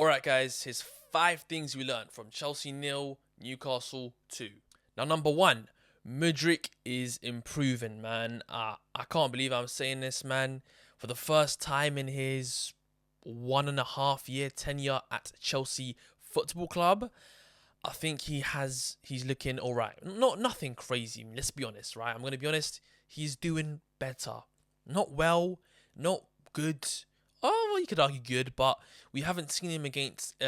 Alright guys, here's 5 things we learned from Chelsea nil, Newcastle 2. Now number 1, Mudryk is improving, man. I can't believe I'm saying this, man. For the first time in his 1.5 year tenure at Chelsea Football Club, I think he's looking alright. Nothing crazy, let's be honest, right? I'm gonna be honest, he's doing better. Not well, not good. Oh, well, you could argue good, but we haven't seen him against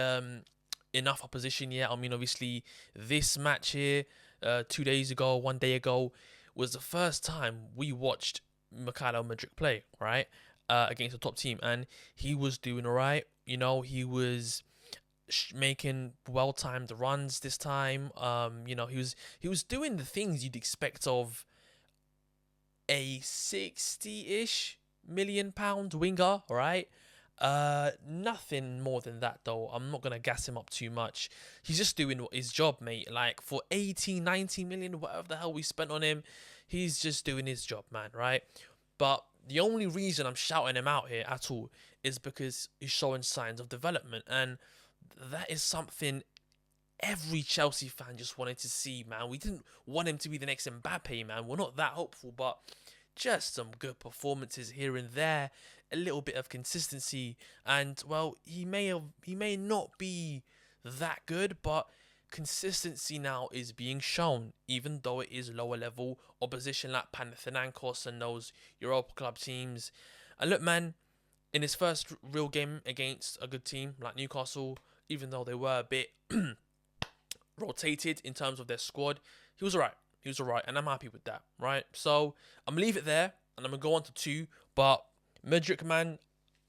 enough opposition yet. I mean, obviously, this match here, 2 days ago, 1 day ago, was the first time we watched Mudryk play, right? Against a top team, and he was doing alright. You know, he was making well-timed runs this time. He was doing the things you'd expect of a 60-ish million pound winger, right? Nothing more than that though. I'm not gonna gas him up too much. He's just doing his job, mate. Like for 80, 90 million, whatever the hell we spent on him, he's just doing his job, man, right? But the only reason I'm shouting him out here at all is because he's showing signs of development, and that is something every Chelsea fan just wanted to see, man. We didn't want him to be the next Mbappe, man. We're not that hopeful, but just some good performances here and there, a little bit of consistency, and well, he may not be that good, but consistency now is being shown, even though it is lower level opposition like Panathinaikos and those Europa Club teams. And look, man, in his first real game against a good team like Newcastle, even though they were a bit rotated in terms of their squad, he was alright. He was alright, and I'm happy with that, right? So I'm gonna leave it there, and I'm gonna go on to 2. But Mudryk, man,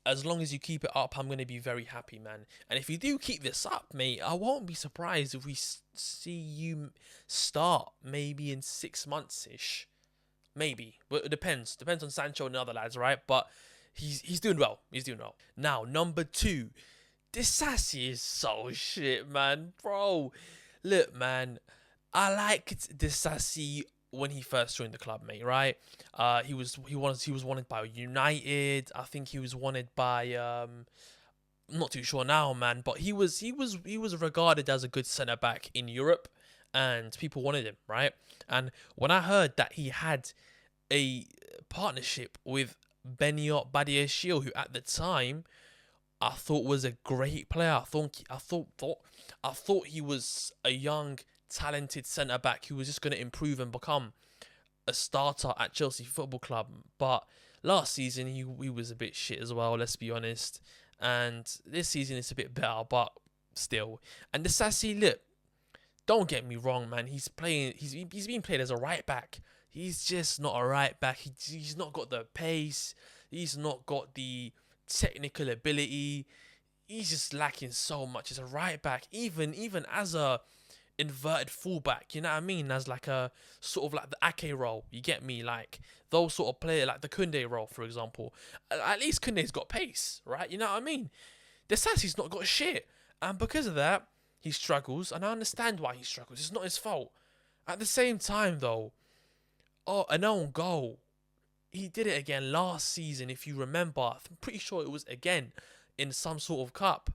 as long as you keep it up, I'm gonna be very happy, man. And if you do keep this up, mate, I won't be surprised if we see you start maybe in 6 months ish, maybe. But it depends on Sancho and the other lads, right? But he's doing well. He's doing well. Now number 2, Disasi is so shit, man, bro. Look, man, I liked Disasi when he first joined the club, mate. Right? He was wanted by United. I think he was wanted by I'm not too sure now, man. But he was regarded as a good centre back in Europe, and people wanted him, right? And when I heard that he had a partnership with Beniot Badiashile, who at the time I thought was a great player. I thought he was a young, talented centre back who was just going to improve and become a starter at Chelsea Football Club. But last season he was a bit shit as well, let's be honest. And this season it's a bit better, but still. And Disasi, look, don't get me wrong, man. He's being played as a right back. He's just not a right back. He's not got the pace. He's not got the technical ability. He's just lacking so much as a right back, even as a inverted fullback, you know what I mean? As like a sort of like the Ake role, you get me? Like those sort of player, like the Kunde role, for example. At least Kunde's got pace, right? You know what I mean? Disasi's not got shit, and because of that, he struggles, and I understand why he struggles. It's not his fault. At the same time, though, an own goal. He did it again last season, if you remember. I'm pretty sure it was again in some sort of cup.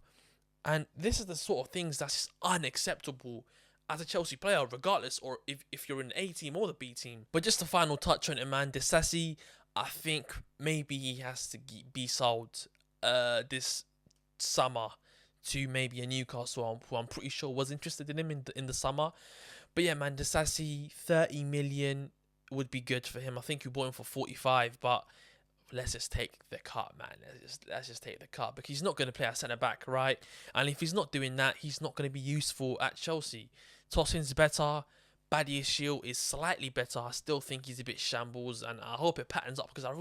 And this is the sort of things that's just unacceptable as a Chelsea player, regardless, or if you're in the A team or the B team. But just a final touch on it, man. Disasi, I think maybe he has to be sold this summer to maybe a Newcastle, who I'm pretty sure was interested in him in the summer. But yeah, man, Disasi, 30 million would be good for him. I think we bought him for 45, but let's just take the cut, man. Let's just take the cut, because he's not going to play at centre back, right? And if he's not doing that, he's not going to be useful at Chelsea. Tossin's better. Badiashile is slightly better. I still think he's a bit shambles, and I hope it patterns up, because I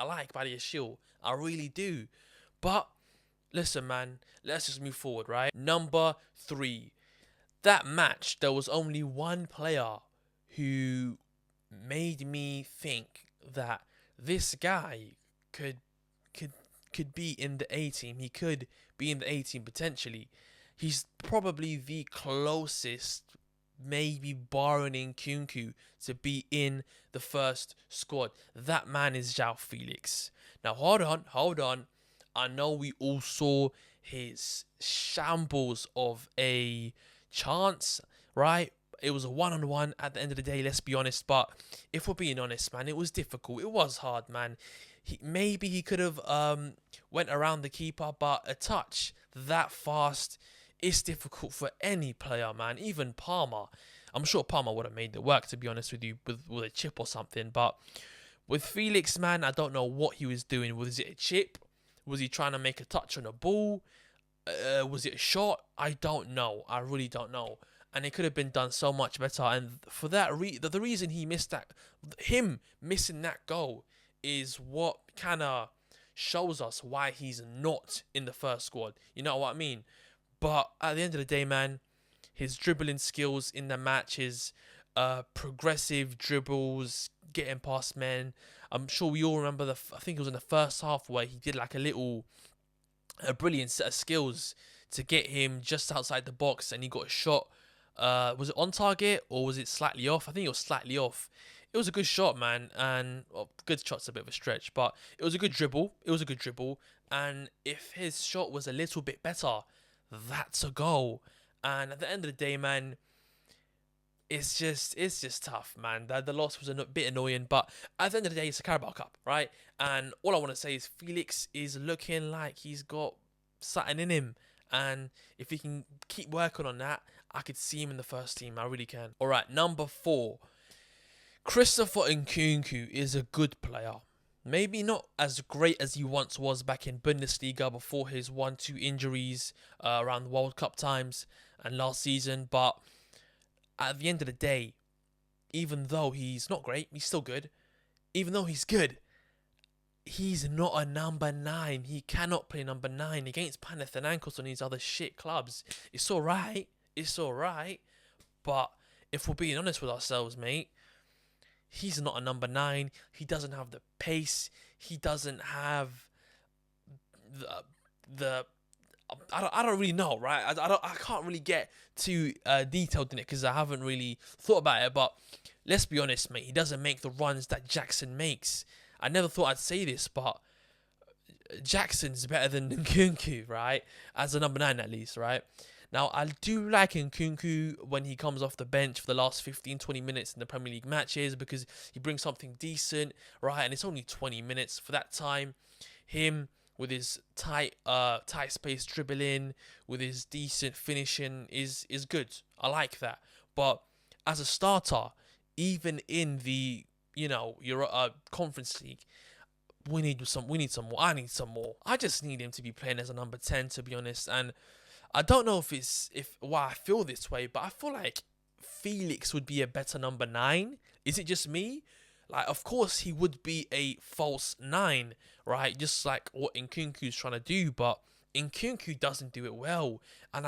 like Badiashile. I really do. But listen, man, let's just move forward, right? Number 3, that match, there was only one player who made me think that this guy could be in the A team. He could be in the A team potentially. He's probably the closest, maybe barring Nkunku, to be in the first squad. That man is João Felix. Now hold on. I know we all saw his shambles of a chance, right? It was a one-on-one at the end of the day, let's be honest. But if we're being honest, man, it was difficult. It was hard, man. Maybe he could have went around the keeper, but a touch that fast is difficult for any player, man. Even Palmer. I'm sure Palmer would have made it work, to be honest with you, with a chip or something. But with Felix, man, I don't know what he was doing. Was it a chip? Was he trying to make a touch on a ball? Was it a shot? I don't know. I really don't know. And it could have been done so much better. And for that, the reason he missed that, him missing that goal, is what kind of shows us why he's not in the first squad. You know what I mean? But at the end of the day, man, his dribbling skills in the match, his progressive dribbles, getting past men. I'm sure we all remember I think it was in the first half where he did like a brilliant set of skills to get him just outside the box, and he got a shot. Was it on target or was it slightly off? I think it was slightly off. It was a good shot, man, and good shot's a bit of a stretch, but it was a good dribble. And if his shot was a little bit better, that's a goal. And at the end of the day, man, it's just tough, man. The loss was a bit annoying, but at the end of the day, it's a Carabao Cup, right? And all I want to say is Felix is looking like he's got something in him, and if he can keep working on that, I could see him in the first team. I really can. All right, number 4. Christopher Nkunku is a good player. Maybe not as great as he once was back in Bundesliga before his 1-2 injuries around the World Cup times and last season. But at the end of the day, even though he's not great, he's still good. Even though he's good, he's not a number 9. He cannot play number 9 against Panathinaikos and these other shit clubs. It's alright. But if we're being honest with ourselves, mate, he's not a number 9. He doesn't have the pace. He doesn't have the I don't really know, right? I can't really get too detailed in it because I haven't really thought about it. But let's be honest, mate. He doesn't make the runs that Jackson makes. I never thought I'd say this, but Jackson's better than Nkunku, right? As a number 9 at least, right? Now, I do like Nkunku when he comes off the bench for the last 15-20 minutes in the Premier League matches because he brings something decent, right? And it's only 20 minutes for that time. Him with his tight space dribbling, with his decent finishing is good. I like that. But as a starter, even in the Conference League, we need some more. I need some more. I just need him to be playing as a number 10, to be honest. And I don't know if why I feel this way, but I feel like Felix would be a better number 9. Is it just me? Like, of course, he would be a false 9, right? Just like what Nkunku's trying to do, but Nkunku doesn't do it well. And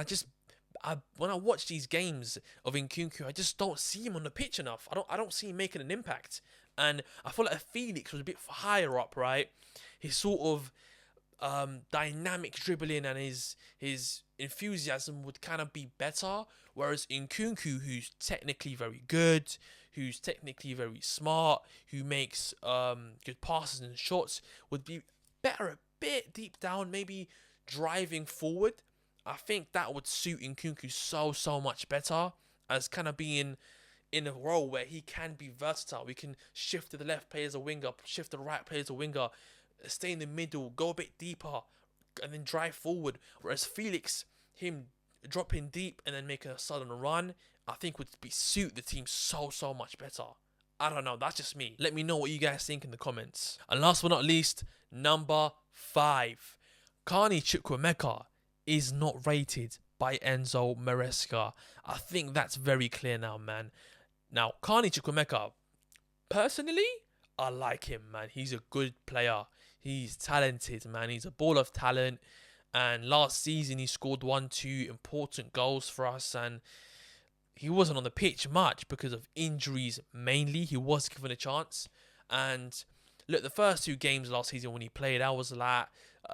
when I watch these games of Nkunku, I just don't see him on the pitch enough. I don't see him making an impact. And I feel like if Felix was a bit higher up, right? His sort of dynamic dribbling and his enthusiasm would kind of be better, whereas Nkunku, who's technically very good, who's technically very smart, who makes good passes and shots, would be better a bit deep down, maybe driving forward. I think that would suit Nkunku so much better as kind of being in a role where he can be versatile. We can shift to the left, play as a winger, shift to the right, play as a winger, stay in the middle, go a bit deeper, and then drive forward. Whereas Felix, him dropping deep and then making a sudden run, I think would suit the team so much better. I don't know, that's just me. Let me know what you guys think in the comments. And last but not least, number 5. Carney Chukwuemeka is not rated by Enzo Maresca. I think that's very clear now, man. Now, Carney Chukwuemeka, personally, I like him, man. He's a good player. He's talented, man. He's a ball of talent. And last season, he scored 1-2 important goals for us. And he wasn't on the pitch much because of injuries mainly. He was given a chance. And look, the first 2 games last season when he played, I was like,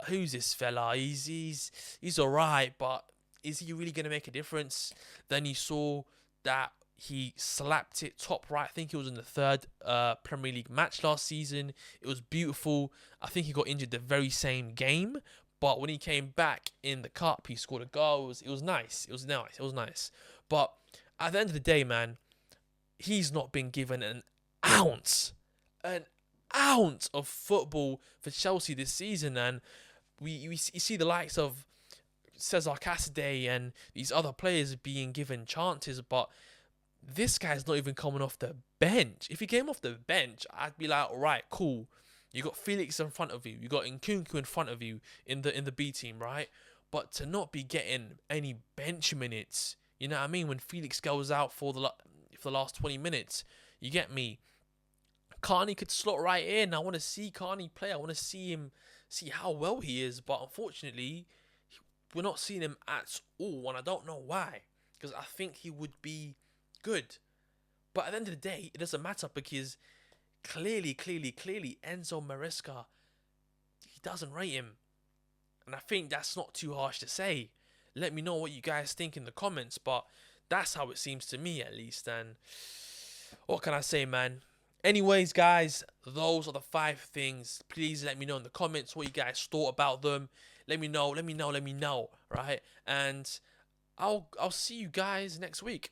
who's this fella? He's alright, but is he really going to make a difference? Then you saw that he slapped it top right. I think it was in the 3rd Premier League match last season. It was beautiful. I think he got injured the very same game, But when he came back in the cup, he scored a goal. It was nice. It was nice. It was nice. But at the end of the day, man, he's not been given ounce, an ounce of football for Chelsea this season. And you see the likes of Cesar Cassidy and these other players being given chances, but this guy's not even coming off the bench. If he came off the bench, I'd be like, all right, cool. You got Felix in front of you. You got Nkunku in front of you in the B team, right? But to not be getting any bench minutes, you know what I mean? When Felix goes out for the last 20 minutes, you get me. Carney could slot right in. I want to see Carney play. I want to see him, see how well he is. But unfortunately, we're not seeing him at all, and I don't know why. Because I think he would be good. But at the end of the day, it doesn't matter because clearly, Enzo Maresca, he doesn't rate him. And I think that's not too harsh to say. Let me know what you guys think in the comments, but that's how it seems to me at least. And what can I say, man? Anyways, guys, those are the 5 things. Please let me know in the comments what you guys thought about them. Let me know, right? And I'll see you guys next week.